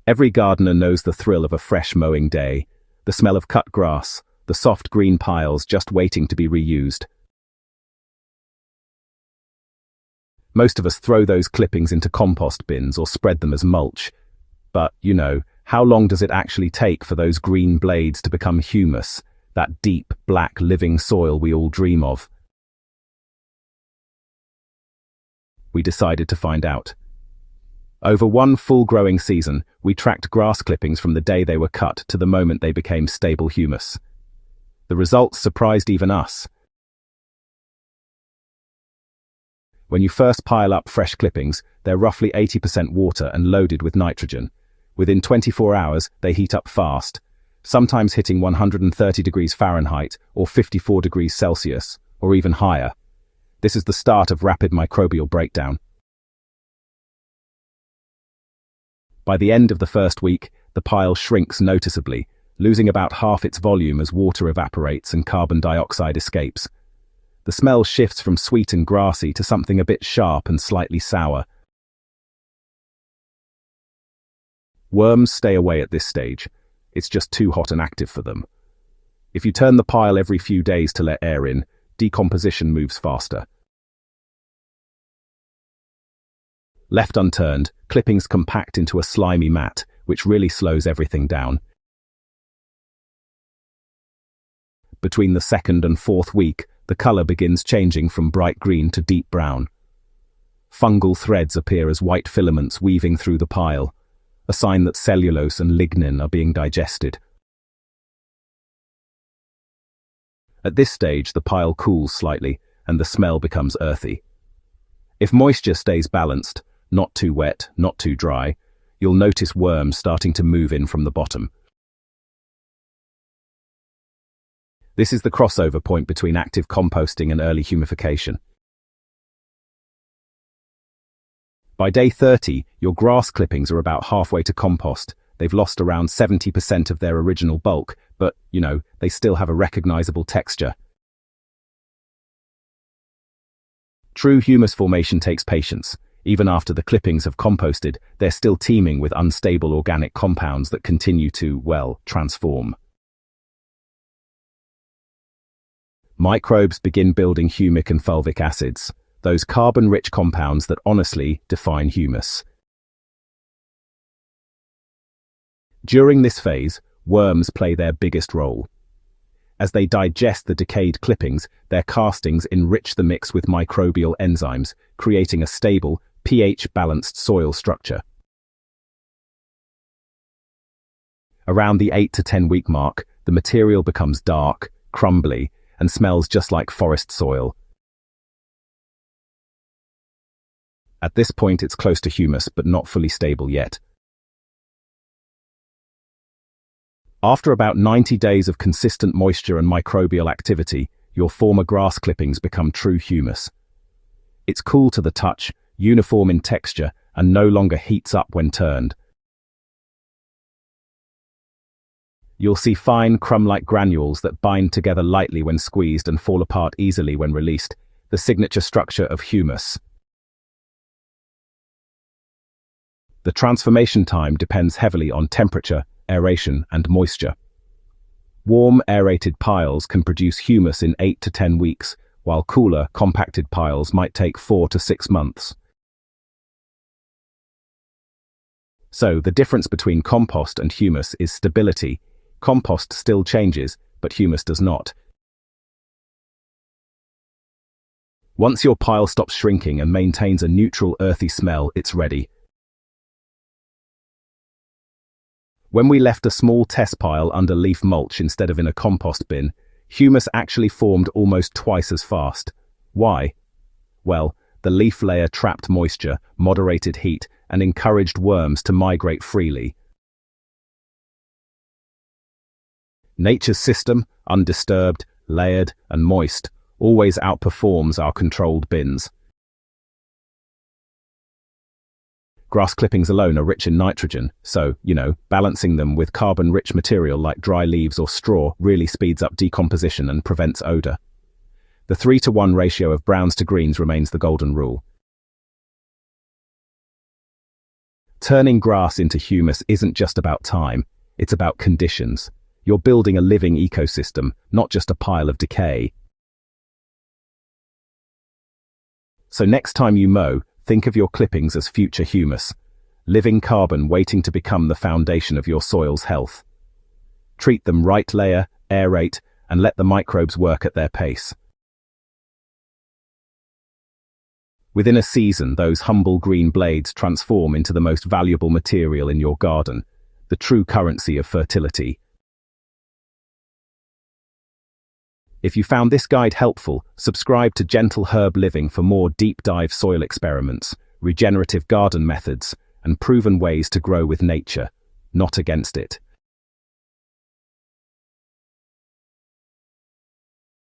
Every gardener knows the thrill of a fresh mowing day, the smell of cut grass, the soft green piles just waiting to be reused. Most of us throw those clippings into compost bins or spread them as mulch. But, how long does it actually take for those green blades to become humus, that deep, black, living soil we all dream of? We decided to find out. Over one full growing season, we tracked grass clippings from the day they were cut to the moment they became stable humus. The results surprised even us. When you first pile up fresh clippings, they're roughly 80% water and loaded with nitrogen. Within 24 hours, they heat up fast, sometimes hitting 130 degrees Fahrenheit or 54 degrees Celsius, or even higher. This is the start of rapid microbial breakdown. By the end of the first week, the pile shrinks noticeably, losing about half its volume as water evaporates and carbon dioxide escapes. The smell shifts from sweet and grassy to something a bit sharp and slightly sour. Worms stay away at this stage. It's just too hot and active for them. If you turn the pile every few days to let air in, decomposition moves faster. Left unturned, clippings compact into a slimy mat, which really slows everything down. Between the second and fourth week, the color begins changing from bright green to deep brown. Fungal threads appear as white filaments weaving through the pile, a sign that cellulose and lignin are being digested. At this stage, the pile cools slightly, and the smell becomes earthy. If moisture stays balanced, not too wet, not too dry, you'll notice worms starting to move in from the bottom. This is the crossover point between active composting and early humification. By day 30, your grass clippings are about halfway to compost. They've lost around 70% of their original bulk, but, they still have a recognizable texture. True humus formation takes patience. Even after the clippings have composted, they're still teeming with unstable organic compounds that continue to, transform. Microbes begin building humic and fulvic acids, those carbon-rich compounds that honestly define humus. During this phase, worms play their biggest role. As they digest the decayed clippings, their castings enrich the mix with microbial enzymes, creating a stable, pH-balanced soil structure. Around the 8 to 10 week mark, the material becomes dark, crumbly, and smells just like forest soil. At this point, it's close to humus, but not fully stable yet. After about 90 days of consistent moisture and microbial activity, your former grass clippings become true humus. It's cool to the touch, uniform in texture, and no longer heats up when turned. You'll see fine, crumb-like granules that bind together lightly when squeezed and fall apart easily when released, the signature structure of humus. The transformation time depends heavily on temperature, aeration, and moisture. Warm, aerated piles can produce humus in 8 to 10 weeks, while cooler, compacted piles might take 4 to 6 months. So, the difference between compost and humus is stability. Compost still changes, but humus does not. Once your pile stops shrinking and maintains a neutral, earthy smell, it's ready. When we left a small test pile under leaf mulch instead of in a compost bin, humus actually formed almost twice as fast. Why? Well, the leaf layer trapped moisture, moderated heat, and encouraged worms to migrate freely. Nature's system, undisturbed, layered, and moist, always outperforms our controlled bins. Grass clippings alone are rich in nitrogen, so, balancing them with carbon-rich material like dry leaves or straw really speeds up decomposition and prevents odor. The 3-to-1 ratio of browns to greens remains the golden rule. Turning grass into humus isn't just about time, it's about conditions. You're building a living ecosystem, not just a pile of decay. So next time you mow, think of your clippings as future humus, living carbon waiting to become the foundation of your soil's health. Treat them right, layer, aerate, and let the microbes work at their pace. Within a season, those humble green blades transform into the most valuable material in your garden, the true currency of fertility. If you found this guide helpful, subscribe to Gentle Herb Living for more deep-dive soil experiments, regenerative garden methods, and proven ways to grow with nature, not against it.